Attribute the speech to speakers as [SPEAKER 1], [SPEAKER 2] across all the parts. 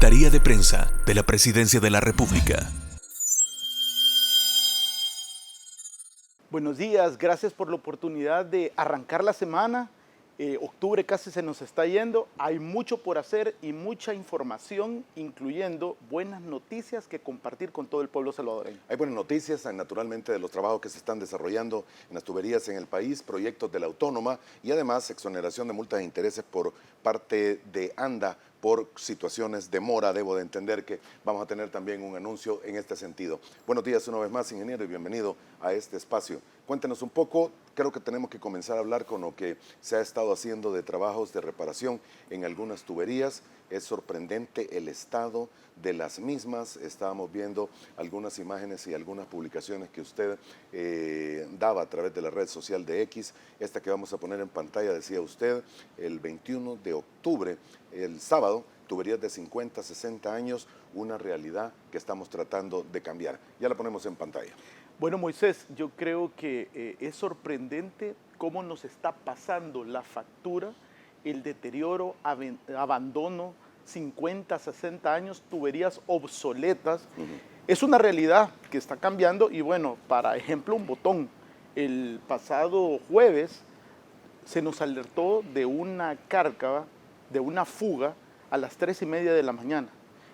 [SPEAKER 1] Secretaría de Prensa de la Presidencia de la República.
[SPEAKER 2] Buenos días, gracias por la oportunidad de arrancar la semana. Octubre casi se nos está yendo, hay mucho por hacer y mucha información, incluyendo buenas noticias que compartir con todo el pueblo salvadoreño.
[SPEAKER 3] Hay buenas noticias, naturalmente, de los trabajos que se están desarrollando en las tuberías en el país, proyectos de la Autónoma y además exoneración de multas e intereses por parte de ANDA por situaciones de mora. Debo de entender que vamos a tener también un anuncio en este sentido. Buenos días una vez más, ingeniero, y bienvenido a este espacio. Cuéntenos un poco, creo que tenemos que comenzar a hablar con lo que se ha estado haciendo de trabajos de reparación en algunas tuberías. Es sorprendente el estado de las mismas. Estábamos viendo algunas imágenes y algunas publicaciones que usted daba a través de la red social de X. Esta que vamos a poner en pantalla, decía usted, el 21 de octubre, el sábado, tuberías de 50, 60 años, una realidad que estamos tratando de cambiar. Ya la ponemos en pantalla.
[SPEAKER 2] Bueno, Moisés, yo creo que es sorprendente cómo nos está pasando la factura, el deterioro, abandono, 50, 60 años, tuberías obsoletas. Es una realidad que está cambiando y bueno, para ejemplo, un botón. El pasado jueves se nos alertó de una cárcava, de una fuga a las 3:30 de la mañana.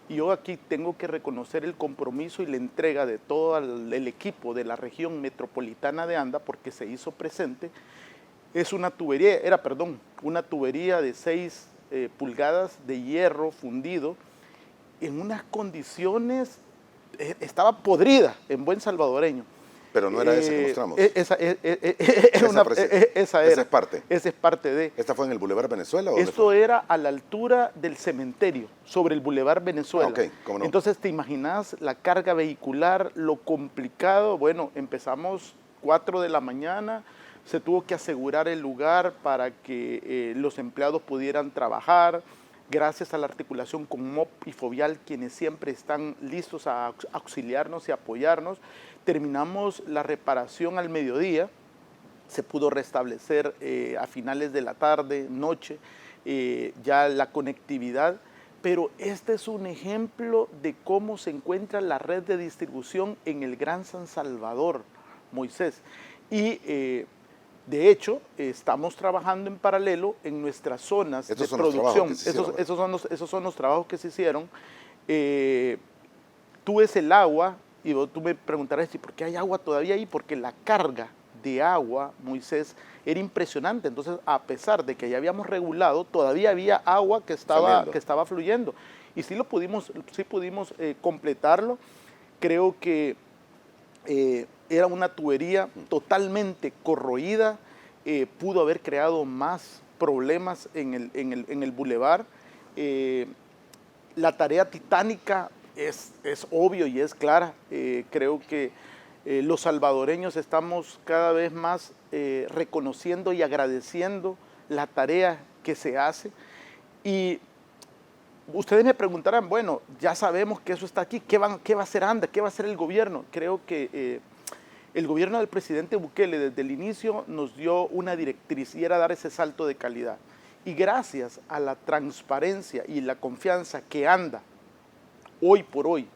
[SPEAKER 2] Y yo aquí tengo que reconocer el compromiso y la entrega de todo el equipo de la región metropolitana de ANDA, porque se hizo presente. Es una tubería, una tubería de 6 pulgadas de hierro fundido en unas condiciones, estaba podrida en buen salvadoreño.
[SPEAKER 3] Pero no era ese que mostramos.
[SPEAKER 2] Esa
[SPEAKER 3] es parte.
[SPEAKER 2] Esa es parte de.
[SPEAKER 3] ¿Esta fue en el Boulevard Venezuela?
[SPEAKER 2] Esto era a la altura del cementerio, sobre el Boulevard Venezuela.
[SPEAKER 3] Ok, cómo no.
[SPEAKER 2] Entonces, ¿te imaginas la carga vehicular, lo complicado? Bueno, empezamos 4 de la mañana, se tuvo que asegurar el lugar para que los empleados pudieran trabajar, gracias a la articulación con MOP y Fovial, quienes siempre están listos a auxiliarnos y apoyarnos. Terminamos la reparación al mediodía, se pudo restablecer a finales de la tarde, noche, ya la conectividad, pero este es un ejemplo de cómo se encuentra la red de distribución en el Gran San Salvador, Moisés. Y de hecho, estamos trabajando en paralelo en nuestras zonas de producción. Esos son los trabajos que se hicieron. Tú ves el agua y tú me preguntarás, ¿por qué hay agua todavía ahí? Porque la carga de agua, Moisés, era impresionante. Entonces, a pesar de que ya habíamos regulado, todavía había agua que estaba fluyendo. Y sí pudimos completarlo. Creo que era una tubería totalmente corroída, pudo haber creado más problemas en el bulevar. La tarea titánica es obvio y es clara. Creo que los salvadoreños estamos cada vez más reconociendo y agradeciendo la tarea que se hace. Y ustedes me preguntarán, bueno, ya sabemos que eso está aquí, ¿qué va a hacer ANDA? ¿Qué va a hacer el gobierno? Creo que el gobierno del presidente Bukele desde el inicio nos dio una directriz y era dar ese salto de calidad. Y gracias a la transparencia y la confianza que ANDA hoy por hoy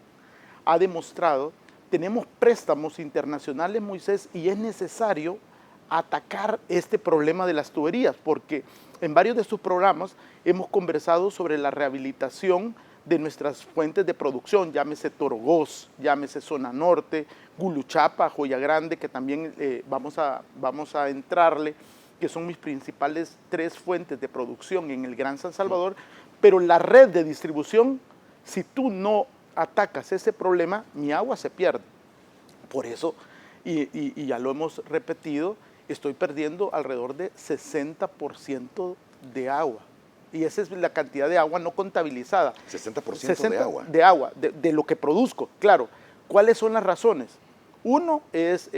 [SPEAKER 2] ha demostrado, tenemos préstamos internacionales, Moisés, y es necesario atacar este problema de las tuberías, porque en varios de sus programas hemos conversado sobre la rehabilitación de nuestras fuentes de producción, llámese Torogós, llámese Zona Norte, Guluchapa, Joya Grande, que también vamos a entrarle, que son mis principales 3 fuentes de producción en el Gran San Salvador, pero la red de distribución, si tú no atacas ese problema, mi agua se pierde. Por eso, y ya lo hemos repetido, estoy perdiendo alrededor de 60% de agua. Y esa es la cantidad de agua no contabilizada.
[SPEAKER 3] 60% de agua.
[SPEAKER 2] De agua, de lo que produzco. Claro, ¿cuáles son las razones? Uno es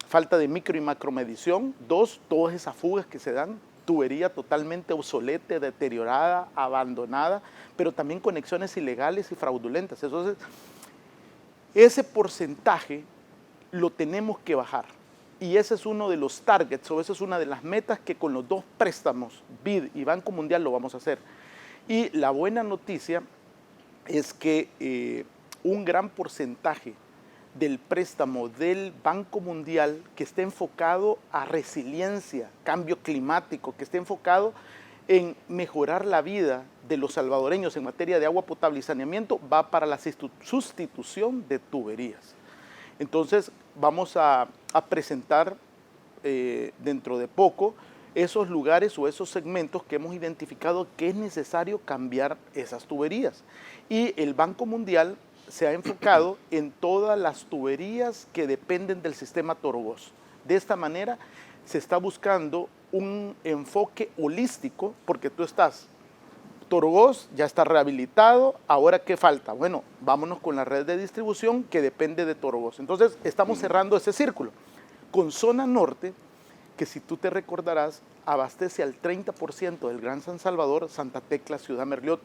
[SPEAKER 2] falta de micro y macromedición. 2, todas esas fugas que se dan, tubería totalmente obsoleta, deteriorada, abandonada, pero también conexiones ilegales y fraudulentas. Entonces, ese porcentaje lo tenemos que bajar. Y ese es uno de los targets, o esa es una de las metas que con los 2 préstamos, BID y Banco Mundial, lo vamos a hacer. Y la buena noticia es que un gran porcentaje del préstamo del Banco Mundial que esté enfocado a resiliencia, cambio climático, que esté enfocado en mejorar la vida de los salvadoreños en materia de agua potable y saneamiento, va para la sustitución de tuberías. Entonces vamos a presentar dentro de poco esos lugares o esos segmentos que hemos identificado que es necesario cambiar esas tuberías. Y el Banco Mundial se ha enfocado en todas las tuberías que dependen del sistema Toro-Gós. De esta manera se está buscando un enfoque holístico, porque tú estás, Toro-Gós ya está rehabilitado, ahora ¿qué falta? Bueno, vámonos con la red de distribución que depende de Toro-Gós. Entonces estamos cerrando ese círculo. Con Zona Norte, que si tú te recordarás, abastece al 30% del Gran San Salvador, Santa Tecla, Ciudad Merliot.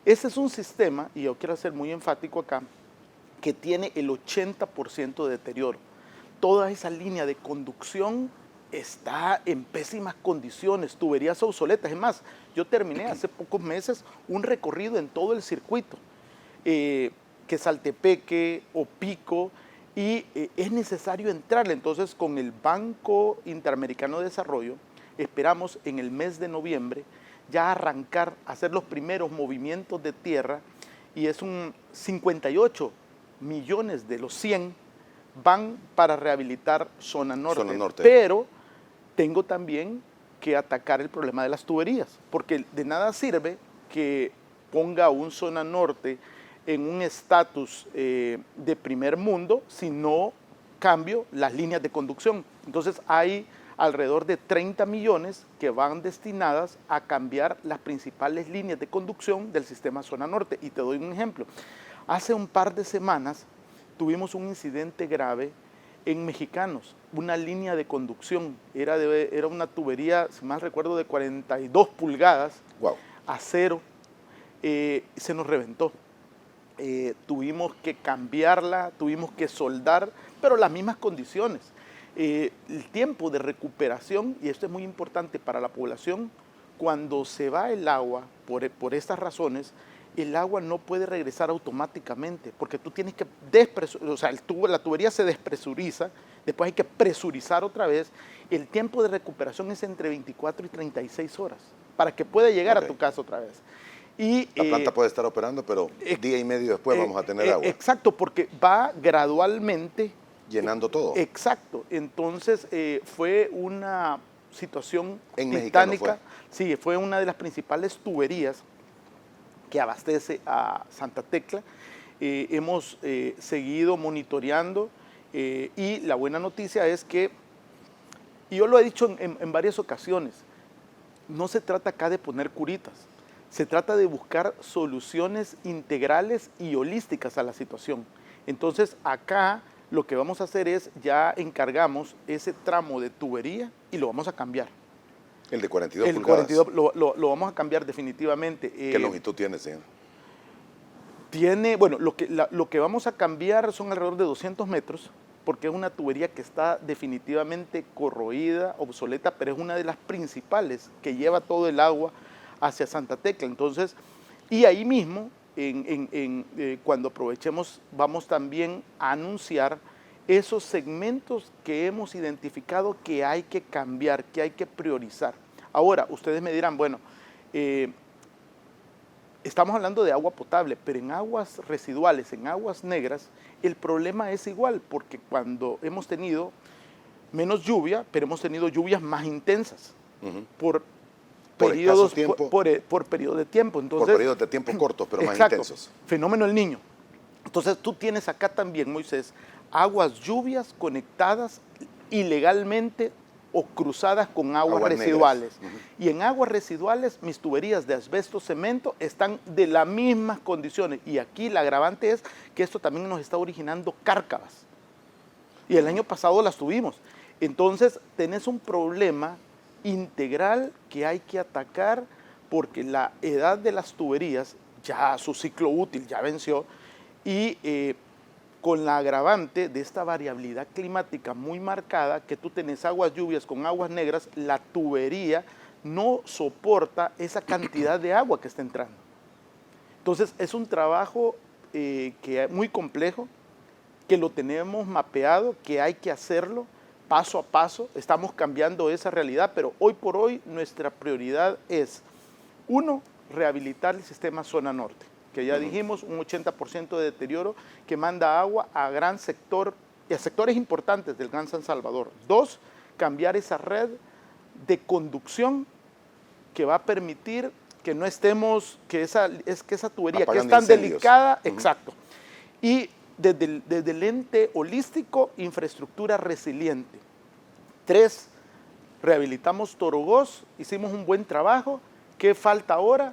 [SPEAKER 2] Ese es un sistema, y yo quiero ser muy enfático acá, que tiene el 80% de deterioro. Toda esa línea de conducción está en pésimas condiciones, tuberías obsoletas. Es más, yo terminé hace pocos meses un recorrido en todo el circuito, que Saltepeque o Pico, y es necesario entrarle. Entonces, con el Banco Interamericano de Desarrollo, esperamos en el mes de noviembre ya arrancar, hacer los primeros movimientos de tierra, y es un 58 millones de los 100 van para rehabilitar Zona Norte.
[SPEAKER 3] Zona Norte.
[SPEAKER 2] Pero tengo también que atacar el problema de las tuberías, porque de nada sirve que ponga un Zona Norte en un estatus de primer mundo si no cambio las líneas de conducción. Entonces hay alrededor de 30 millones que van destinadas a cambiar las principales líneas de conducción del sistema Zona Norte. Y te doy un ejemplo. Hace un par de semanas tuvimos un incidente grave en Mexicanos, una línea de conducción, era una tubería, si mal recuerdo, de 42 pulgadas,
[SPEAKER 3] wow,
[SPEAKER 2] acero, se nos reventó. Tuvimos que cambiarla, tuvimos que soldar, pero las mismas condiciones. El tiempo de recuperación, y esto es muy importante para la población, cuando se va el agua, por estas razones, el agua no puede regresar automáticamente, porque tú tienes que la tubería se despresuriza, después hay que presurizar otra vez. El tiempo de recuperación es entre 24 y 36 horas, para que pueda llegar a tu casa otra vez. Y,
[SPEAKER 3] la planta puede estar operando, pero día y medio después vamos a tener agua.
[SPEAKER 2] Exacto, porque va gradualmente
[SPEAKER 3] llenando todo.
[SPEAKER 2] Exacto. Entonces fue una situación
[SPEAKER 3] en
[SPEAKER 2] titánica. Sí, fue una de las principales tuberías que abastece a Santa Tecla. Hemos seguido monitoreando y la buena noticia es que, y yo lo he dicho en varias ocasiones, no se trata acá de poner curitas. Se trata de buscar soluciones integrales y holísticas a la situación. Entonces, acá lo que vamos a hacer es, ya encargamos ese tramo de tubería y lo vamos a cambiar.
[SPEAKER 3] El de 42 pulgadas.
[SPEAKER 2] El 42 lo vamos a cambiar definitivamente.
[SPEAKER 3] ¿Qué longitud tiene, señor?
[SPEAKER 2] Tiene, bueno, lo que vamos a cambiar son alrededor de 200 metros, porque es una tubería que está definitivamente corroída, obsoleta, pero es una de las principales que lleva todo el agua hacia Santa Tecla. Entonces, y ahí mismo, cuando aprovechemos, vamos también a anunciar esos segmentos que hemos identificado que hay que cambiar, que hay que priorizar. Ahora, ustedes me dirán, bueno, estamos hablando de agua potable, pero en aguas residuales, en aguas negras, el problema es igual, porque cuando hemos tenido menos lluvia, pero hemos tenido lluvias más intensas, por periodos de tiempo. Entonces,
[SPEAKER 3] por periodos de tiempo cortos, pero más
[SPEAKER 2] exacto,
[SPEAKER 3] intensos.
[SPEAKER 2] Fenómeno El Niño. Entonces tú tienes acá también, Moisés, aguas lluvias conectadas ilegalmente o cruzadas con aguas residuales. Y en aguas residuales, mis tuberías de asbesto cemento están de las mismas condiciones. Y aquí el agravante es que esto también nos está originando cárcavas. Y el año pasado las tuvimos. Entonces tenés un problema integral que hay que atacar, porque la edad de las tuberías, ya su ciclo útil ya venció, y con la agravante de esta variabilidad climática muy marcada, que tú tenés aguas lluvias con aguas negras, la tubería no soporta esa cantidad de agua que está entrando. Entonces, es un trabajo que es muy complejo, que lo tenemos mapeado, que hay que hacerlo paso a paso. Estamos cambiando esa realidad, pero hoy por hoy nuestra prioridad es, uno, rehabilitar el sistema zona norte, que ya dijimos, un 80% de deterioro que manda agua a gran sector, y a sectores importantes del Gran San Salvador. Dos, cambiar esa red de conducción que va a permitir que no estemos, que esa tubería
[SPEAKER 3] apagando
[SPEAKER 2] que es tan
[SPEAKER 3] incendios.
[SPEAKER 2] delicada, exacto. Y desde el ente holístico, infraestructura resiliente. Tres, rehabilitamos Torogós, hicimos un buen trabajo. ¿Qué falta ahora?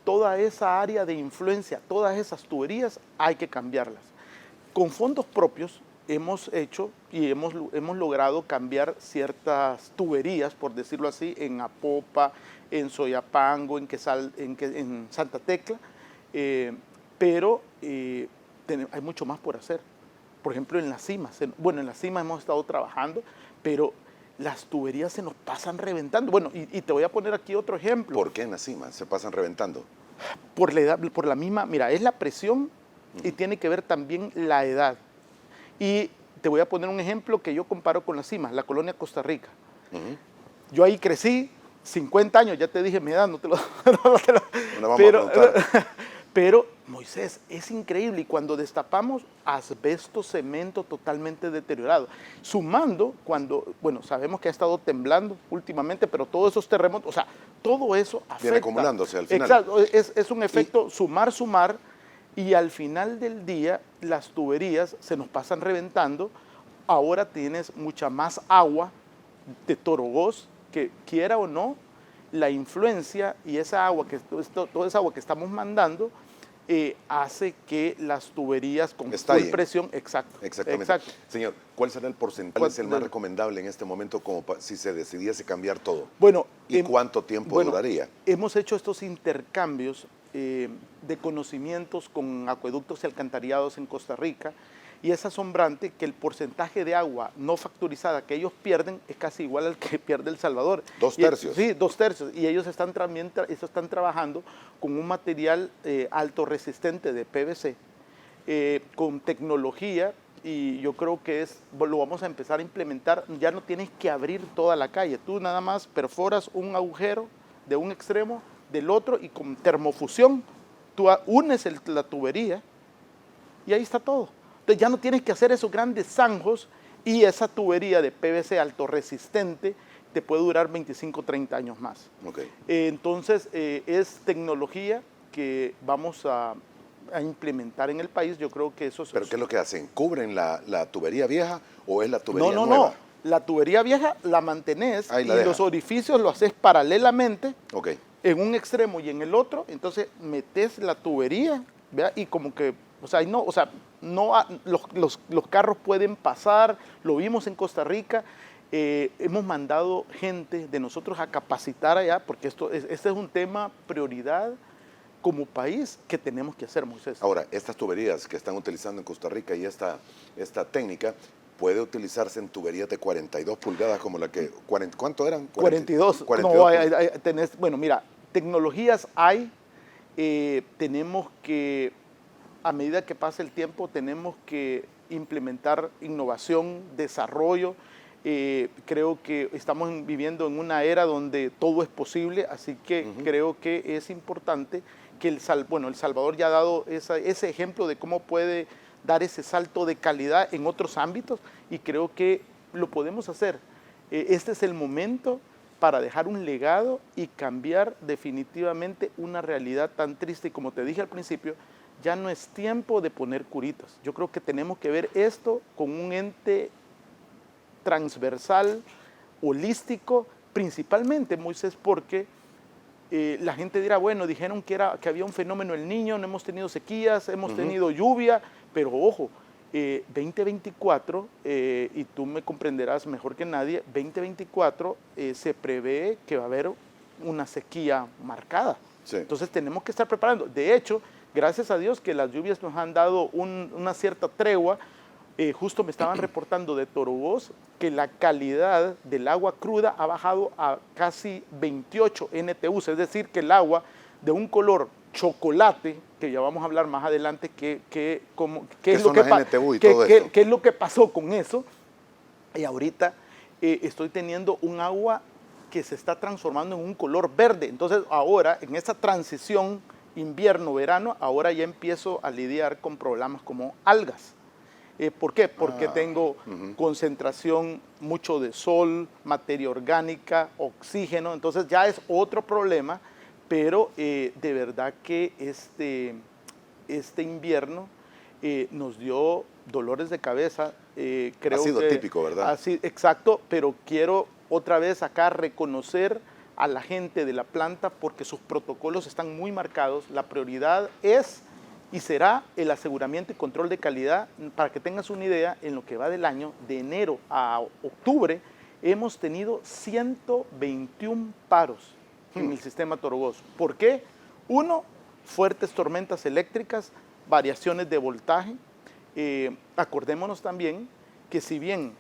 [SPEAKER 2] Toda esa área de influencia, todas esas tuberías hay que cambiarlas. Con fondos propios hemos hecho y hemos logrado cambiar ciertas tuberías, por decirlo así, en Apopa, en Soyapango, en Santa Tecla, pero hay mucho más por hacer. Por ejemplo, en las cimas. Bueno, en las cimas hemos estado trabajando, pero las tuberías se nos pasan reventando. Bueno, y te voy a poner aquí otro ejemplo.
[SPEAKER 3] ¿Por qué en las cimas se pasan reventando?
[SPEAKER 2] Por la edad, por la misma, mira, es la presión y tiene que ver también la edad. Y te voy a poner un ejemplo que yo comparo con las cimas, la colonia Costa Rica. Yo ahí crecí, 50 años, ya te dije mi edad, no te lo
[SPEAKER 3] vamos a preguntar.
[SPEAKER 2] Pero, Moisés, es increíble. Y cuando destapamos, asbesto, cemento totalmente deteriorado. Sumando, bueno, sabemos que ha estado temblando últimamente, pero todos esos terremotos, o sea, todo eso afecta.
[SPEAKER 3] Viene acumulándose al final.
[SPEAKER 2] Exacto, es un efecto sumar, y al final del día, las tuberías se nos pasan reventando. Ahora tienes mucha más agua de Torogós, que quiera o no, la influencia y esa agua, toda esa agua que estamos mandando, hace que las tuberías con full presión,
[SPEAKER 3] Exactamente.
[SPEAKER 2] Exacto.
[SPEAKER 3] Señor, ¿cuál será el porcentaje es el más recomendable en este momento como si se decidiese cambiar todo?
[SPEAKER 2] Bueno,
[SPEAKER 3] ¿y cuánto tiempo duraría?
[SPEAKER 2] Hemos hecho estos intercambios de conocimientos con acueductos y alcantarillados en Costa Rica, y es asombrante que el porcentaje de agua no factorizada que ellos pierden es casi igual al que pierde El Salvador.
[SPEAKER 3] 2/3.
[SPEAKER 2] Sí, 2/3. Y ellos están trabajando con un material alto resistente de PVC, con tecnología, y yo creo que lo vamos a empezar a implementar. Ya no tienes que abrir toda la calle, tú nada más perforas un agujero de un extremo, del otro, y con termofusión tú unes la tubería y ahí está todo. Entonces ya no tienes que hacer esos grandes zanjos, y esa tubería de PVC alto resistente te puede durar 25, 30 años más.
[SPEAKER 3] Okay.
[SPEAKER 2] Entonces es tecnología que vamos a implementar en el país. Yo creo que eso es...
[SPEAKER 3] ¿Pero qué es lo que hacen? ¿Cubren la tubería vieja o es la tubería nueva?
[SPEAKER 2] No. La tubería vieja la mantenés y los orificios los haces paralelamente, en un extremo y en el otro. Entonces metes la tubería, ¿verdad? Y como que, los carros pueden pasar. Lo vimos en Costa Rica. Hemos mandado gente de nosotros a capacitar allá, porque este es un tema prioridad como país que tenemos que hacer, Moisés.
[SPEAKER 3] Ahora, estas tuberías que están utilizando en Costa Rica y esta técnica puede utilizarse en tuberías de 42 pulgadas como la que... ¿Cuánto eran?
[SPEAKER 2] 42.
[SPEAKER 3] 42.
[SPEAKER 2] Bueno, mira, tecnologías hay. Tenemos que, a medida que pasa el tiempo, tenemos que implementar innovación, desarrollo. Creo que estamos viviendo en una era donde todo es posible, así que creo que es importante que El Salvador ya ha dado ese ejemplo de cómo puede dar ese salto de calidad en otros ámbitos, y creo que lo podemos hacer. Este es el momento para dejar un legado y cambiar definitivamente una realidad tan triste. Y como te dije al principio, ya no es tiempo de poner curitas. Yo creo que tenemos que ver esto con un ente transversal, holístico, principalmente, Moisés, porque la gente dirá, bueno, dijeron que había un fenómeno El Niño, no hemos tenido sequías, hemos tenido lluvia, pero ojo, 2024, y tú me comprenderás mejor que nadie, 2024 se prevé que va a haber una sequía marcada. Sí. Entonces tenemos que estar preparando. De hecho, gracias a Dios que las lluvias nos han dado una cierta tregua. Justo me estaban reportando de Torogós que la calidad del agua cruda ha bajado a casi 28 NTU, es decir, que el agua de un color chocolate que ya vamos a hablar más adelante, qué
[SPEAKER 3] ¿Qué
[SPEAKER 2] es lo
[SPEAKER 3] son
[SPEAKER 2] que
[SPEAKER 3] las NTU y todo esto?
[SPEAKER 2] qué es lo que pasó con eso. Y ahorita estoy teniendo un agua que se está transformando en un color verde. Entonces ahora, en esta transición invierno-verano, ahora ya empiezo a lidiar con problemas como algas. ¿Por qué? Porque tengo concentración mucho de sol, materia orgánica, oxígeno. Entonces ya es otro problema, pero de verdad que este invierno nos dio dolores de cabeza. Creo
[SPEAKER 3] ha sido
[SPEAKER 2] que
[SPEAKER 3] típico, ¿verdad?
[SPEAKER 2] Así, exacto, pero quiero otra vez acá reconocer a la gente de la planta porque sus protocolos están muy marcados. La prioridad es y será el aseguramiento y control de calidad. Para que tengas una idea, en lo que va del año, de enero a octubre, hemos tenido 121 paros en el sistema Torogoz. ¿Por qué? Uno, fuertes tormentas eléctricas, variaciones de voltaje. Acordémonos también que si bien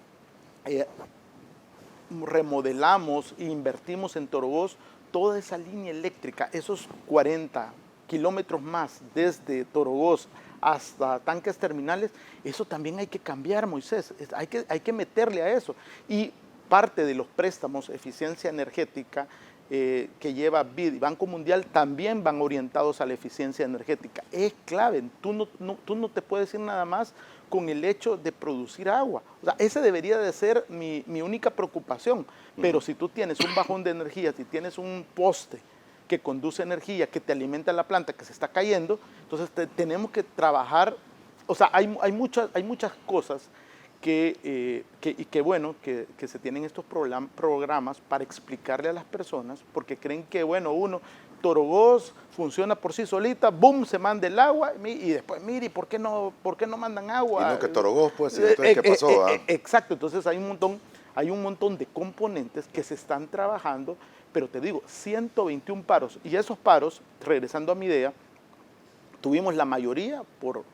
[SPEAKER 2] remodelamos e invertimos en Torogoz, toda esa línea eléctrica, esos 40 kilómetros más desde Torogoz hasta tanques terminales, eso también hay que cambiar, Moisés, hay que meterle a eso. Y parte de los préstamos, eficiencia energética, que lleva BID y Banco Mundial, también van orientados a la eficiencia energética. Es clave, tú no te puedes ir nada más con el hecho de producir agua. O sea, esa debería de ser mi única preocupación. Pero si tú tienes un bajón de energía, si tienes un poste que conduce energía, que te alimenta la planta, que se está cayendo, entonces tenemos que trabajar. O sea, hay muchas cosas que se tienen estos programas para explicarle a las personas, porque creen que, Torogoz funciona por sí solita, boom, se manda el agua, y después, mire, ¿por qué no mandan agua?
[SPEAKER 3] Y no que Torogoz, pues, entonces, ¿qué pasó?
[SPEAKER 2] Exacto, entonces hay un montón de componentes que se están trabajando, pero te digo, 121 paros, y esos paros, regresando a mi idea, tuvimos la mayoría por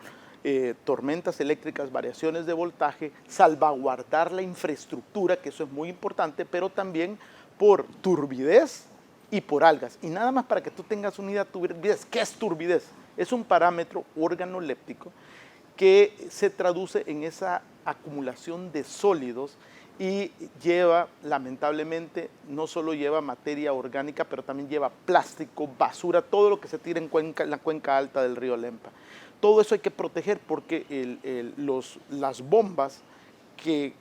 [SPEAKER 2] tormentas eléctricas, variaciones de voltaje, salvaguardar la infraestructura, que eso es muy importante, pero también por turbidez y por algas. Y nada más para que tú tengas una idea, turbidez, ¿qué es turbidez? Es un parámetro organoléptico que se traduce en esa acumulación de sólidos y lleva, lamentablemente, no solo lleva materia orgánica, pero también lleva plástico, basura, todo lo que se tira en la cuenca alta del río Lempa. Todo eso hay que proteger porque las bombas que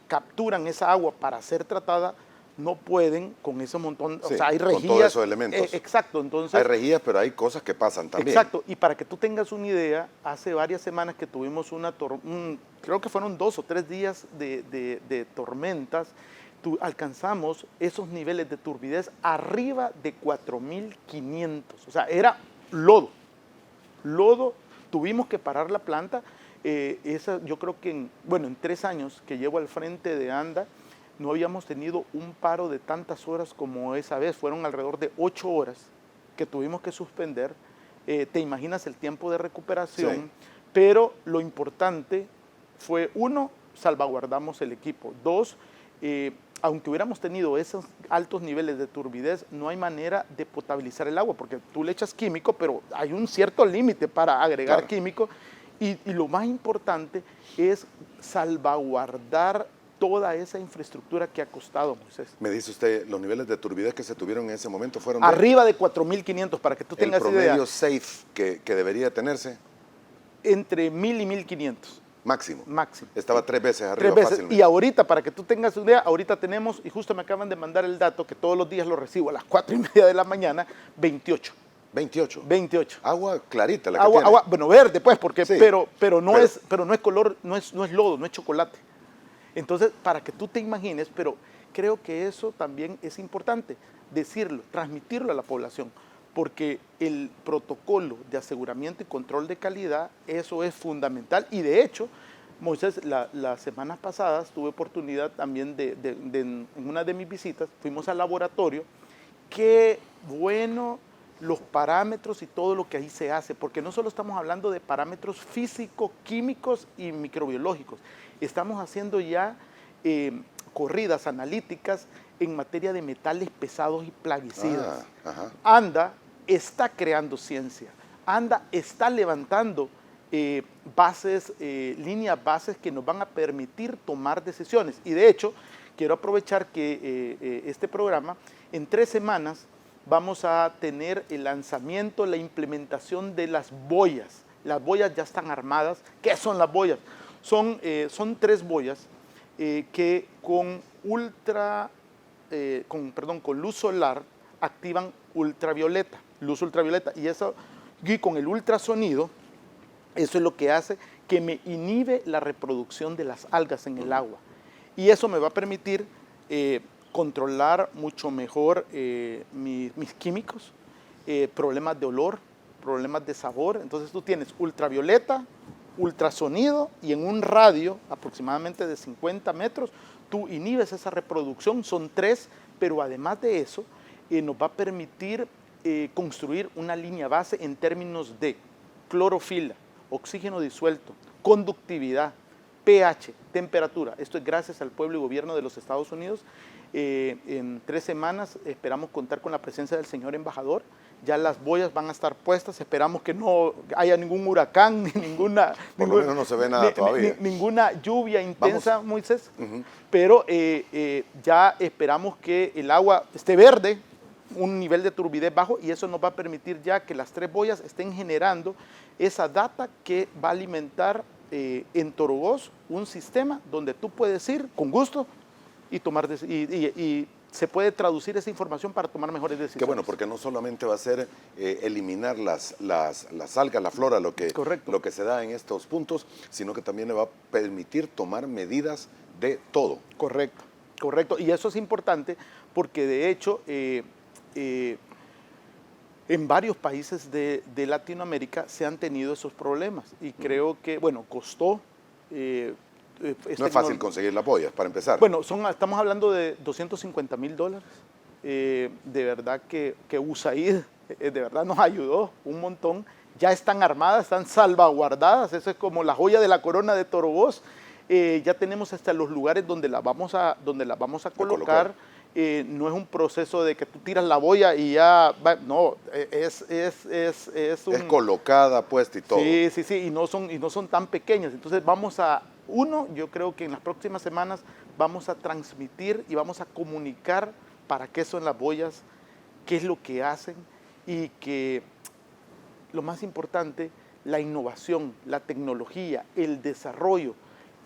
[SPEAKER 2] capturan esa agua para ser tratada no pueden con ese montón,
[SPEAKER 3] sí,
[SPEAKER 2] o sea, hay rejillas.
[SPEAKER 3] Con todos esos elementos.
[SPEAKER 2] Exacto, entonces.
[SPEAKER 3] Hay rejillas, pero hay cosas que pasan también.
[SPEAKER 2] Exacto, y para que tú tengas una idea, hace varias semanas que tuvimos creo que fueron 2 o 3 días de tormentas, alcanzamos esos niveles de turbidez arriba de 4,500, o sea, era lodo, tuvimos que parar la planta. Yo creo que en 3 años que llevo al frente de ANDA, no habíamos tenido un paro de tantas horas como esa vez. Fueron alrededor de 8 horas que tuvimos que suspender. Te imaginas el tiempo de recuperación, sí. Pero lo importante fue, 1, salvaguardamos el equipo. 2, aunque hubiéramos tenido esos altos niveles de turbidez, no hay manera de potabilizar el agua, porque tú le echas químico, pero hay un cierto límite para agregar, claro, químico. Y lo más importante es salvaguardar toda esa infraestructura que ha costado, Moisés.
[SPEAKER 3] Me dice usted, los niveles de turbidez que se tuvieron en ese momento fueron...
[SPEAKER 2] Arriba de 4,500, para que tú tengas idea.
[SPEAKER 3] ¿El promedio safe que debería tenerse?
[SPEAKER 2] Entre 1,000 y 1,500.
[SPEAKER 3] Máximo.
[SPEAKER 2] Máximo.
[SPEAKER 3] Estaba 3 veces arriba
[SPEAKER 2] 3 veces.
[SPEAKER 3] Fácilmente.
[SPEAKER 2] Y ahorita, para que tú tengas una idea, ahorita tenemos, y justo me acaban de mandar el dato, que todos los días lo recibo a las 4:30 de la mañana, 28.
[SPEAKER 3] 28.
[SPEAKER 2] 28.
[SPEAKER 3] Agua clarita la que tiene.
[SPEAKER 2] Agua, bueno, verde, pues, porque,
[SPEAKER 3] sí,
[SPEAKER 2] pero no es color, no es lodo, no es chocolate. Entonces, para que tú te imagines, pero creo que eso también es importante, decirlo, transmitirlo a la población, porque el protocolo de aseguramiento y control de calidad, eso es fundamental. Y de hecho, Moisés, las semanas pasadas tuve oportunidad también en una de mis visitas, fuimos al laboratorio. Qué bueno los parámetros y todo lo que ahí se hace, porque no solo estamos hablando de parámetros físicos, químicos y microbiológicos, estamos haciendo ya corridas analíticas en materia de metales pesados y plaguicidas. ANDA está creando ciencia. ANDA está levantando líneas bases que nos van a permitir tomar decisiones. Y de hecho, quiero aprovechar que este programa, en 3 semanas, vamos a tener el lanzamiento, la implementación de las boyas. Las boyas ya están armadas. ¿Qué son las boyas? Son 3 boyas que con luz solar activan ultravioleta, luz ultravioleta. Y con el ultrasonido, eso es lo que hace que me inhibe la reproducción de las algas en el agua. Y eso me va a permitir controlar mucho mejor mis químicos, problemas de olor, problemas de sabor. Entonces tú tienes ultravioleta, ultrasonido y en un radio aproximadamente de 50 metros, tú inhibes esa reproducción, son 3, pero además de eso nos va a permitir construir una línea base en términos de clorofila, oxígeno disuelto, conductividad, pH, temperatura. Esto es gracias al pueblo y gobierno de los Estados Unidos. En 3 semanas esperamos contar con la presencia del señor embajador. Ya las boyas van a estar puestas. Esperamos que no haya ningún huracán, ni ninguna...
[SPEAKER 3] Por lo menos no se ve nada todavía.
[SPEAKER 2] Ninguna lluvia intensa,
[SPEAKER 3] Vamos.
[SPEAKER 2] Moisés. Pero ya esperamos que el agua esté verde, un nivel de turbidez bajo, y eso nos va a permitir ya que las 3 boyas estén generando esa data que va a alimentar en Torogós un sistema donde tú puedes ir con gusto y tomar y se puede traducir esa información para tomar mejores decisiones.
[SPEAKER 3] Qué bueno, porque no solamente va a ser eliminar las algas, la flora, lo que se da en estos puntos, sino que también le va a permitir tomar medidas de todo.
[SPEAKER 2] Correcto, correcto. Y eso es importante porque de hecho en varios países de Latinoamérica se han tenido esos problemas y creo que, bueno, costó...
[SPEAKER 3] no es fácil conseguir las boyas, para empezar.
[SPEAKER 2] Bueno, estamos hablando de $250,000. De verdad que USAID de verdad nos ayudó un montón. Ya están armadas, están salvaguardadas. Eso es como la joya de la corona de Torogós. Ya tenemos hasta los lugares donde las vamos a colocar. No es un proceso de que tú tiras la boya y ya va, no, es
[SPEAKER 3] colocada, puesta y todo.
[SPEAKER 2] Sí, y no son tan pequeñas. Entonces yo creo que en las próximas semanas vamos a transmitir y vamos a comunicar para qué son las boyas, qué es lo que hacen y que lo más importante, la innovación, la tecnología, el desarrollo,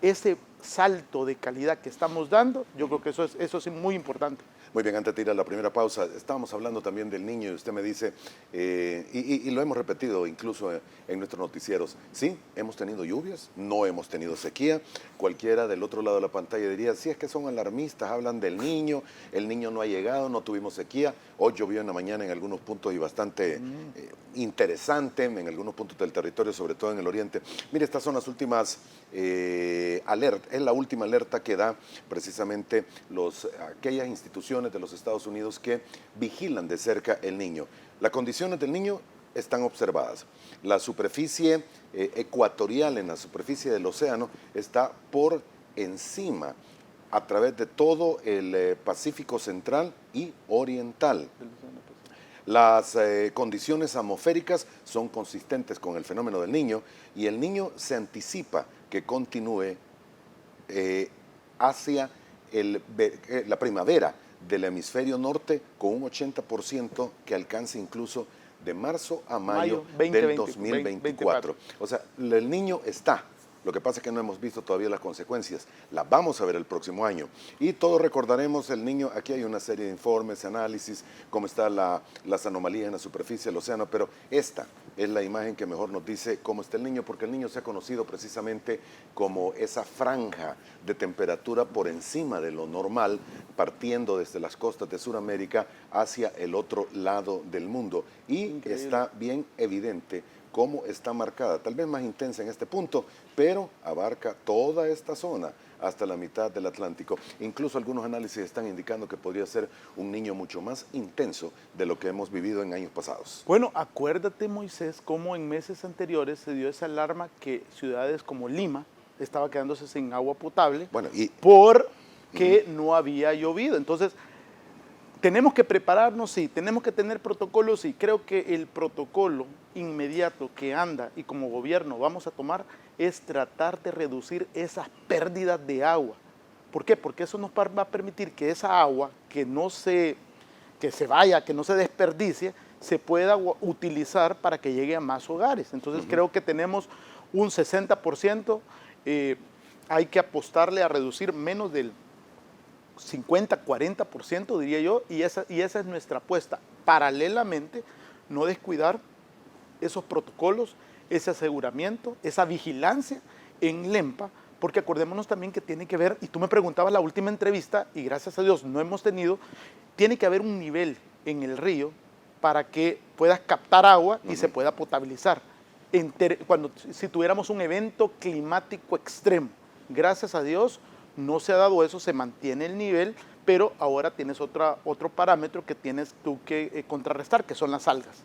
[SPEAKER 2] ese salto de calidad que estamos dando, yo creo que eso es muy importante.
[SPEAKER 3] Muy bien, antes de ir a la primera pausa, estábamos hablando también del niño y usted me dice, y lo hemos repetido incluso en nuestros noticieros, sí, hemos tenido lluvias, no hemos tenido sequía. Cualquiera del otro lado de la pantalla diría, sí, es que son alarmistas, hablan del niño, el niño no ha llegado, no tuvimos sequía. Hoy llovió en la mañana en algunos puntos y bastante interesante, en algunos puntos del territorio, sobre todo en el oriente. Mire, estas son las últimas alertas, es la última alerta que da precisamente aquellas instituciones de los Estados Unidos que vigilan de cerca el niño. Las condiciones del niño están observadas. La superficie ecuatorial en la superficie del océano está por encima a través de todo el Pacífico central y oriental. Las condiciones atmosféricas son consistentes con el fenómeno del niño y el niño se anticipa que continúe hacia la primavera del hemisferio norte con un 80% que alcance incluso de marzo a mayo del 2024. O sea, el niño está. Lo que pasa es que no hemos visto todavía las consecuencias. Las vamos a ver el próximo año. Y todos recordaremos el niño. Aquí hay una serie de informes, análisis, cómo están las anomalías en la superficie del océano, pero esta es la imagen que mejor nos dice cómo está el niño, porque el niño se ha conocido precisamente como esa franja de temperatura por encima de lo normal, partiendo desde las costas de Sudamérica hacia el otro lado del mundo. Y increíble. Está bien evidente cómo está marcada, tal vez más intensa en este punto, pero abarca toda esta zona hasta la mitad del Atlántico. Incluso algunos análisis están indicando que podría ser un niño mucho más intenso de lo que hemos vivido en años pasados.
[SPEAKER 2] Bueno, acuérdate, Moisés, cómo en meses anteriores se dio esa alarma que ciudades como Lima estaba quedándose sin agua potable porque no había llovido. Entonces, Tenemos que prepararnos, sí, tenemos que tener protocolos, sí. Creo que el protocolo inmediato que anda y como gobierno vamos a tomar es tratar de reducir esas pérdidas de agua. ¿Por qué? Porque eso nos va a permitir que esa agua que se vaya, que no se desperdicie, se pueda utilizar para que llegue a más hogares. Entonces creo que tenemos un 60%, hay que apostarle a reducir menos del 50, 40% diría yo, y esa es nuestra apuesta. Paralelamente, no descuidar esos protocolos, ese aseguramiento, esa vigilancia en Lempa, porque acordémonos también que tiene que ver, y tú me preguntabas la última entrevista, y gracias a Dios no hemos tenido, tiene que haber un nivel en el río para que puedas captar agua y se pueda potabilizar. Si tuviéramos un evento climático extremo, gracias a Dios, no se ha dado eso, se mantiene el nivel, pero ahora tienes otro parámetro que tienes tú que contrarrestar, que son las algas,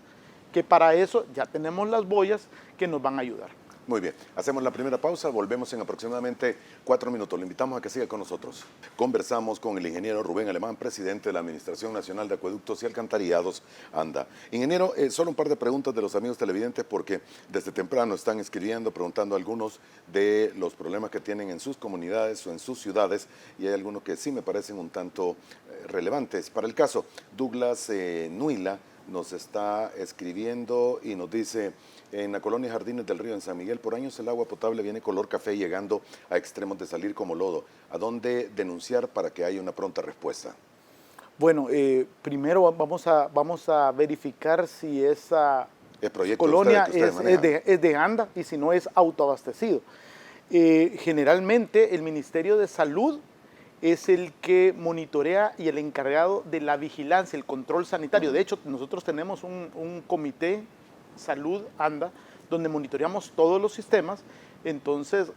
[SPEAKER 2] que para eso ya tenemos las boyas que nos van a ayudar.
[SPEAKER 3] Muy bien, hacemos la primera pausa, volvemos en aproximadamente 4 minutos. Le invitamos a que siga con nosotros. Conversamos con el ingeniero Rubén Alemán, presidente de la Administración Nacional de Acueductos y Alcantarillados, ANDA. Ingeniero, solo un par de preguntas de los amigos televidentes, porque desde temprano están escribiendo, preguntando algunos de los problemas que tienen en sus comunidades o en sus ciudades, y hay algunos que sí me parecen un tanto relevantes. Para el caso, Douglas Nuila nos está escribiendo y nos dice: en la colonia Jardines del Río, en San Miguel, por años el agua potable viene color café, llegando a extremos de salir como lodo. ¿A dónde denunciar para que haya una pronta respuesta?
[SPEAKER 2] Bueno, primero vamos a verificar si esa colonia es de ANDA y si no es autoabastecido. Generalmente el Ministerio de Salud es el que monitorea y el encargado de la vigilancia, el control sanitario. De hecho, nosotros tenemos un comité Salud ANDA, donde monitoreamos todos los sistemas. Entonces,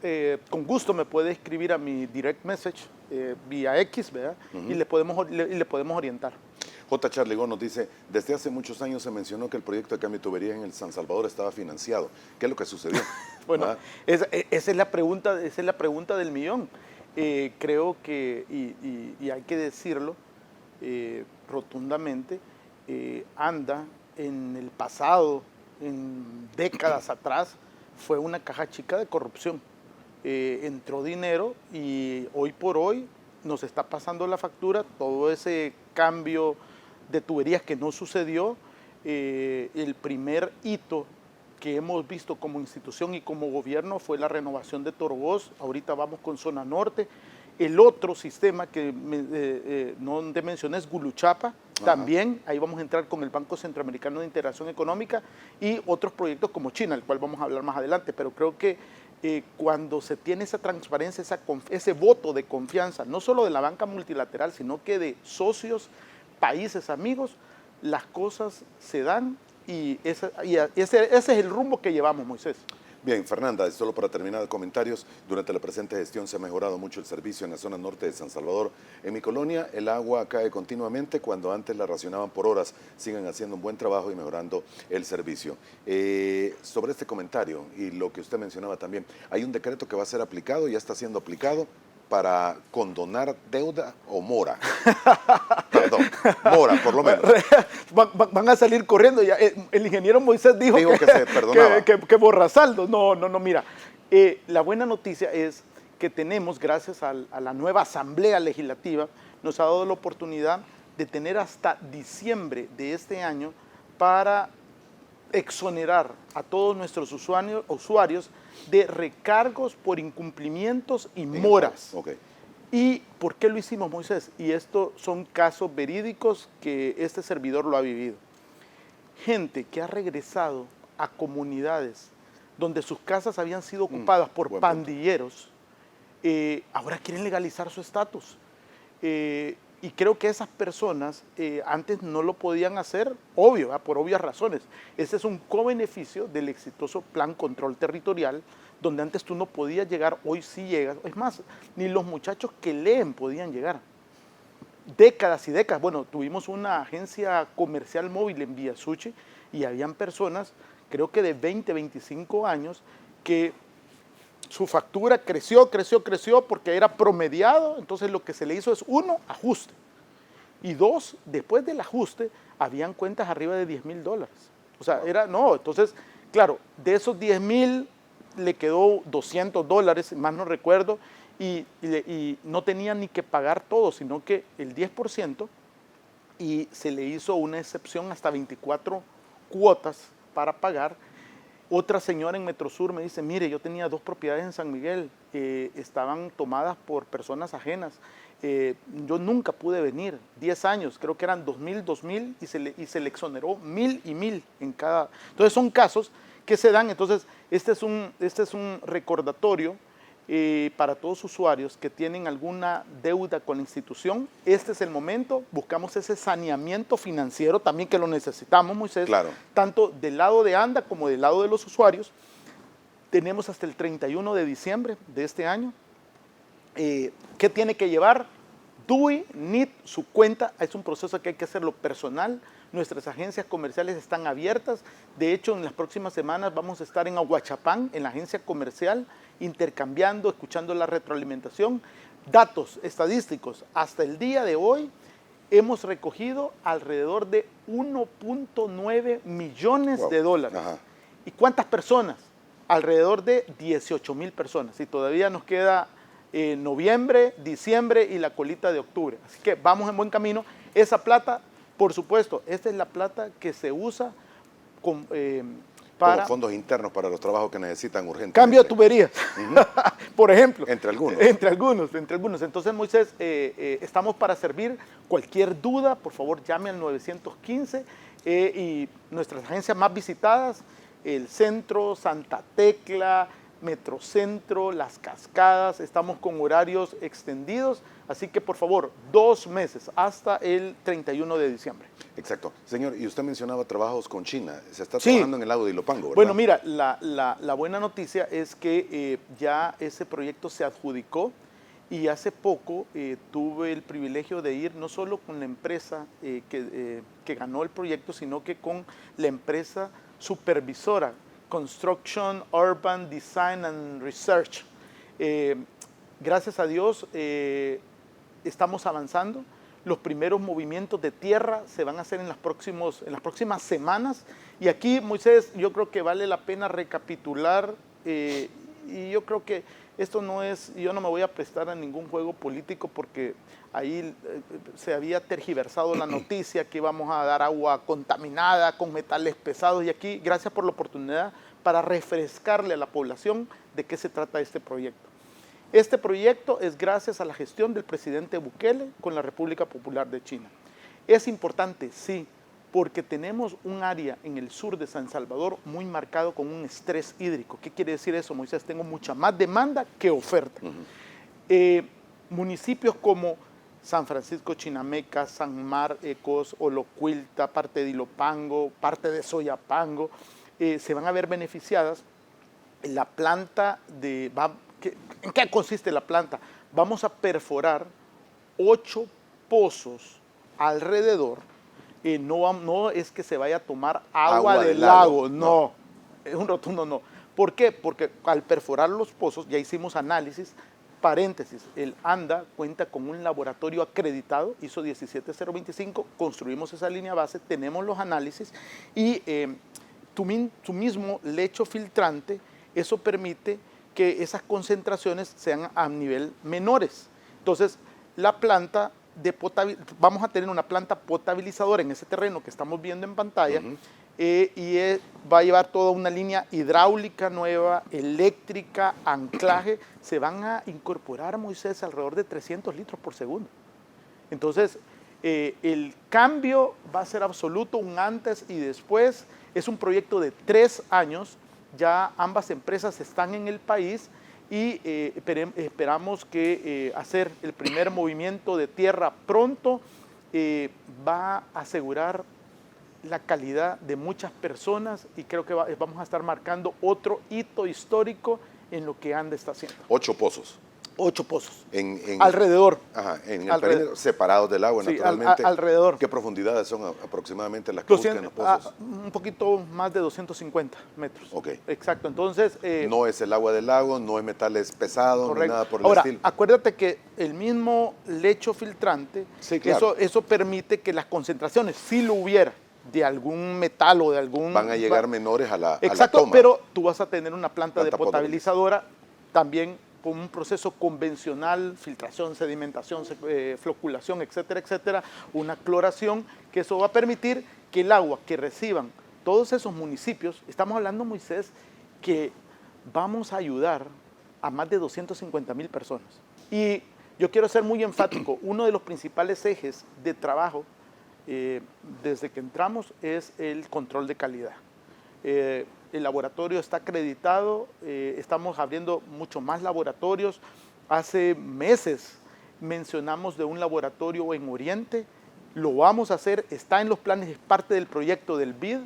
[SPEAKER 2] con gusto me puede escribir a mi direct message vía X, ¿verdad? Y le podemos orientar.
[SPEAKER 3] J. Charligón nos dice: desde hace muchos años se mencionó que el proyecto de cambio de tubería en el San Salvador estaba financiado. ¿Qué es lo que sucedió?
[SPEAKER 2] Bueno, esa es la pregunta del millón. Creo que, y hay que decirlo rotundamente, ANDA en el pasado, en décadas atrás, fue una caja chica de corrupción. Entró dinero y hoy por hoy nos está pasando la factura, todo ese cambio de tuberías que no sucedió. El primer hito que hemos visto como institución y como gobierno fue la renovación de Torgós. Ahorita vamos con Zona Norte. El otro sistema que no te mencioné es Guluchapa. También ahí vamos a entrar con el Banco Centroamericano de Integración Económica y otros proyectos como China, el cual vamos a hablar más adelante. Pero creo que cuando se tiene esa transparencia, ese voto de confianza, no solo de la banca multilateral, sino que de socios, países, amigos, las cosas se dan y ese es el rumbo que llevamos, Moisés.
[SPEAKER 3] Bien, Fernanda, solo para terminar de comentarios, durante la presente gestión se ha mejorado mucho el servicio en la zona norte de San Salvador. En mi colonia el agua cae continuamente cuando antes la racionaban por horas. Sigan haciendo un buen trabajo y mejorando el servicio. Sobre este comentario y lo que usted mencionaba también, hay un decreto que va a ser aplicado, ya está siendo aplicado, para condonar deuda o mora. Perdón, mora, por lo menos.
[SPEAKER 2] Van a salir corriendo. Ya, el ingeniero Moisés dijo
[SPEAKER 3] que se perdonaba.
[SPEAKER 2] Que borra saldos. No, mira. La buena noticia es que tenemos, gracias a la nueva Asamblea Legislativa, nos ha dado la oportunidad de tener hasta diciembre de este año para exonerar a todos nuestros usuarios de recargos por incumplimientos y moras.
[SPEAKER 3] Okay.
[SPEAKER 2] ¿Y por qué lo hicimos, Moisés? Y estos son casos verídicos que este servidor lo ha vivido. Gente que ha regresado a comunidades donde sus casas habían sido ocupadas por pandilleros, ahora quieren legalizar su estatus. Y creo que esas personas antes no lo podían hacer, obvio, por obvias razones. Ese es un co-beneficio del exitoso Plan Control Territorial, donde antes tú no podías llegar, hoy sí llegas. Es más, ni los muchachos que leen podían llegar. Décadas y décadas. Bueno, tuvimos una agencia comercial móvil en Villasuchi y habían personas, creo que de 20, 25 años, que su factura creció porque era promediado, entonces lo que se le hizo es ajuste. Y dos, después del ajuste, habían cuentas arriba de $10,000. O sea, entonces, claro, de esos 10,000 le quedó $200, más no recuerdo, y no tenía ni que pagar todo, sino que el 10%, y se le hizo una excepción hasta 24 cuotas para pagar. Otra señora en Metrosur me dice, mire, yo tenía 2 propiedades en San Miguel, estaban tomadas por personas ajenas, yo nunca pude venir, 10 años, creo que eran 2,000, y se le exoneró 1,000 y 1,000 en cada. Entonces son casos que se dan. Entonces este es un recordatorio para todos los usuarios que tienen alguna deuda con la institución. Este es el momento, buscamos ese saneamiento financiero también, que lo necesitamos, Moisés,
[SPEAKER 3] claro,
[SPEAKER 2] tanto del lado de ANDA como del lado de los usuarios. Tenemos hasta el 31 de diciembre de este año. ¿Qué tiene que llevar? DUI, NIT, su cuenta. Es un proceso que hay que hacerlo personal. Nuestras agencias comerciales están abiertas. De hecho, en las próximas semanas vamos a estar en Aguachapán, en la agencia comercial, intercambiando, escuchando la retroalimentación. Datos estadísticos. Hasta el día de hoy hemos recogido alrededor de 1.9 millones de dólares.
[SPEAKER 3] Ajá.
[SPEAKER 2] ¿Y cuántas personas? Alrededor de 18,000 personas. Y todavía nos queda noviembre, diciembre y la colita de octubre. Así que vamos en buen camino. Esa plata, por supuesto, esta es la plata que se usa para
[SPEAKER 3] como fondos internos para los trabajos que necesitan urgentemente.
[SPEAKER 2] cambio de tuberías, por ejemplo.
[SPEAKER 3] Entre algunos.
[SPEAKER 2] Entre algunos. Entonces, Moisés, estamos para servir. Cualquier duda, por favor, llame al 915 y nuestras agencias más visitadas, el Centro, Santa Tecla, Metrocentro, Las Cascadas, estamos con horarios extendidos, así que por favor, 2 meses hasta el 31 de diciembre.
[SPEAKER 3] Exacto. Señor, y usted mencionaba trabajos con China, se está
[SPEAKER 2] Sí.
[SPEAKER 3] trabajando en el lago de Ilopango, ¿verdad?
[SPEAKER 2] Bueno, mira, la buena noticia es que ya ese proyecto se adjudicó y hace poco tuve el privilegio de ir no solo con la empresa que ganó el proyecto, sino que con la empresa supervisora, Construction, Urban Design and Research. Gracias a Dios estamos avanzando. Los primeros movimientos de tierra se van a hacer en las próximas semanas. Y aquí, Moisés, yo creo que vale la pena recapitular. Y yo creo que esto no es, yo no me voy a prestar a ningún juego político, porque ahí se había tergiversado la noticia que íbamos a dar agua contaminada con metales pesados, y aquí, gracias por la oportunidad para refrescarle a la población de qué se trata este proyecto. Este proyecto es gracias a la gestión del presidente Bukele con la República Popular de China. Es importante, sí, porque tenemos un área en el sur de San Salvador muy marcado con un estrés hídrico. ¿Qué quiere decir eso, Moisés? Tengo mucha más demanda que oferta. Municipios como San Francisco Chinameca, San Marcos, Olocuilta, parte de Ilopango, parte de Soyapango, se van a ver beneficiadas. La planta ¿en qué consiste la planta? Vamos a perforar 8 pozos alrededor. No es que se vaya a tomar agua del lago, no, es un rotundo no. ¿Por qué? Porque al perforar los pozos, ya hicimos análisis, paréntesis, el ANDA cuenta con un laboratorio acreditado, ISO 17025, construimos esa línea base, tenemos los análisis, y tu mismo lecho filtrante, eso permite que esas concentraciones sean a nivel menores. Entonces, la planta vamos a tener una planta potabilizadora en ese terreno que estamos viendo en pantalla, va a llevar toda una línea hidráulica nueva, eléctrica, anclaje. Se van a incorporar, Moisés, alrededor de 300 litros por segundo. Entonces, el cambio va a ser absoluto, un antes y después. Es un proyecto de 3 años, ya ambas empresas están en el país, y esperamos que hacer el primer movimiento de tierra pronto va a asegurar la calidad de muchas personas, y creo que vamos a estar marcando otro hito histórico en lo que ANDA está haciendo.
[SPEAKER 3] 8 pozos.
[SPEAKER 2] 8 pozos.
[SPEAKER 3] En
[SPEAKER 2] Alrededor.
[SPEAKER 3] Ajá, en el perímetro, separados del agua,
[SPEAKER 2] Sí,
[SPEAKER 3] naturalmente.
[SPEAKER 2] alrededor.
[SPEAKER 3] ¿Qué profundidades son aproximadamente las que buscan los pozos?
[SPEAKER 2] Un poquito más de 250 metros.
[SPEAKER 3] Ok.
[SPEAKER 2] Exacto, entonces...
[SPEAKER 3] No es el agua del lago, no es metales pesados,
[SPEAKER 2] correcto.
[SPEAKER 3] ni nada por el
[SPEAKER 2] Ahora,
[SPEAKER 3] estilo.
[SPEAKER 2] acuérdate que el mismo lecho filtrante,
[SPEAKER 3] Sí, claro.
[SPEAKER 2] eso permite que las concentraciones, si lo hubiera, de algún metal o de algún...
[SPEAKER 3] Van a llegar menores a la
[SPEAKER 2] Exacto,
[SPEAKER 3] toma.
[SPEAKER 2] pero tú vas a tener una planta de
[SPEAKER 3] Planta
[SPEAKER 2] potabilizadora también con un proceso convencional, filtración, sedimentación, floculación, etcétera, etcétera, una cloración, que eso va a permitir que el agua que reciban todos esos municipios, estamos hablando, Moisés, que vamos a ayudar a más de 250,000 personas. Y yo quiero ser muy enfático, uno de los principales ejes de trabajo desde que entramos es el control de calidad. El laboratorio está acreditado, estamos abriendo mucho más laboratorios. Hace meses mencionamos de un laboratorio en Oriente, lo vamos a hacer, está en los planes, es parte del proyecto del BID.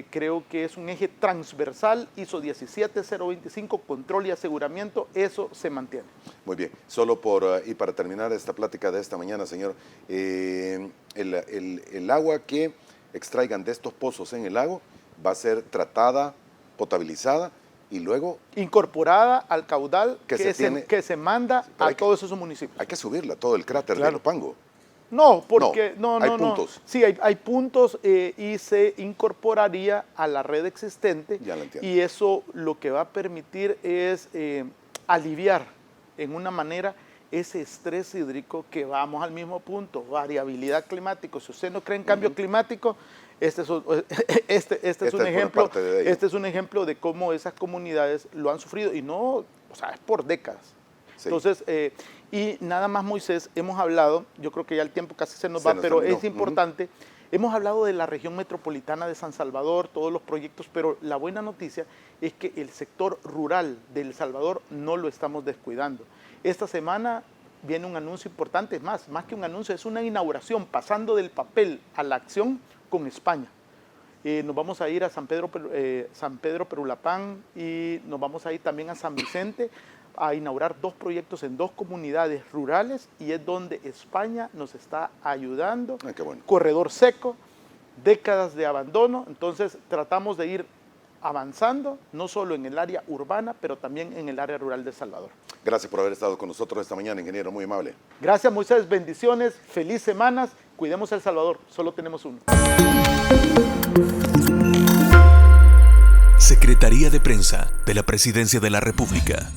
[SPEAKER 2] Creo que es un eje transversal, ISO 17025, control y aseguramiento, eso se mantiene.
[SPEAKER 3] Muy bien, solo y para terminar esta plática de esta mañana, señor, el agua que extraigan de estos pozos en el lago va a ser tratada, potabilizada y luego...
[SPEAKER 2] incorporada al caudal que se manda a todos esos municipios.
[SPEAKER 3] Hay que subirla, todo el cráter de Ilopango.
[SPEAKER 2] No, porque
[SPEAKER 3] hay puntos.
[SPEAKER 2] Sí, hay puntos y se incorporaría a la red existente.
[SPEAKER 3] Ya lo entiendo.
[SPEAKER 2] Y eso lo que va a permitir es aliviar en una manera ese estrés hídrico que vamos al mismo punto, variabilidad climática. Si usted no cree en cambio climático, este es un ejemplo de cómo esas comunidades lo han sufrido y no, o sea, es por décadas. Sí. Entonces, y nada más, Moisés, hemos hablado, yo creo que ya el tiempo casi se nos va, pero es importante, hemos hablado de la región metropolitana de San Salvador, todos los proyectos, pero la buena noticia es que el sector rural de El Salvador no lo estamos descuidando. Esta semana viene un anuncio importante, es más que un anuncio, es una inauguración, pasando del papel a la acción con España. Nos vamos a ir a San Pedro Perulapán y nos vamos a ir también a San Vicente a inaugurar 2 proyectos en 2 comunidades rurales y es donde España nos está ayudando.
[SPEAKER 3] Qué bueno.
[SPEAKER 2] Corredor seco, décadas de abandono, entonces tratamos de ir avanzando, no solo en el área urbana, pero también en el área rural de El Salvador.
[SPEAKER 3] Gracias por haber estado con nosotros esta mañana, ingeniero, muy amable.
[SPEAKER 2] Gracias, Moisés, bendiciones, feliz semanas, cuidemos El Salvador, solo tenemos uno.
[SPEAKER 1] Secretaría de Prensa de la Presidencia de la República.